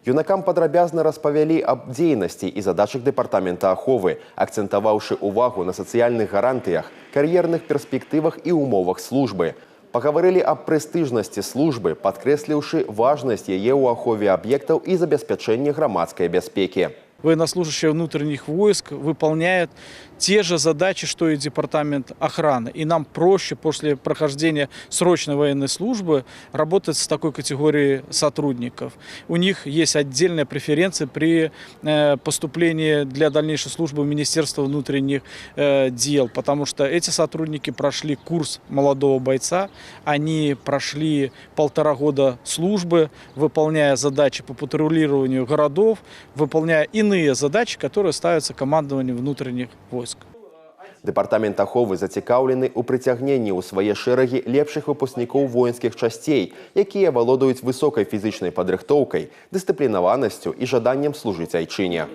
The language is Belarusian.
Юнакам падрабязна распавялі аб дзейнасці і задачах дэпартамента аховы, акцэнтаваўшы ўвагу на сацыяльных гарантыях, кар'ерных перспектывах і умовах службы. Пагаварылі аб прэстыжнасці службы, падкрэсліўшы важнасць яе ў ахове аб'ектаў і забеспячэнні грамадскай бяспекі. Военнослужащие внутренних войск выполняют те же задачи, что и департамент охраны. И нам проще после прохождения срочной военной службы работать с такой категорией сотрудников. У них есть отдельные преференции при поступлении для дальнейшей службы в Министерство внутренних дел, потому что эти сотрудники прошли курс молодого бойца, они прошли 1,5 года службы, выполняя задачи по патрулированию городов, выполняя иные задачи, которые ставятся командованием внутренних войск. Дэпартамент аховы зацікаўлены ў прыцягненні ў свае шэрагі лепшых выпускнікоў воінскіх часцей, якія валодаюць высокай фізічнай падрыхтоўкай, дысцыплінаванасцю і жаданнем служыць айчыне.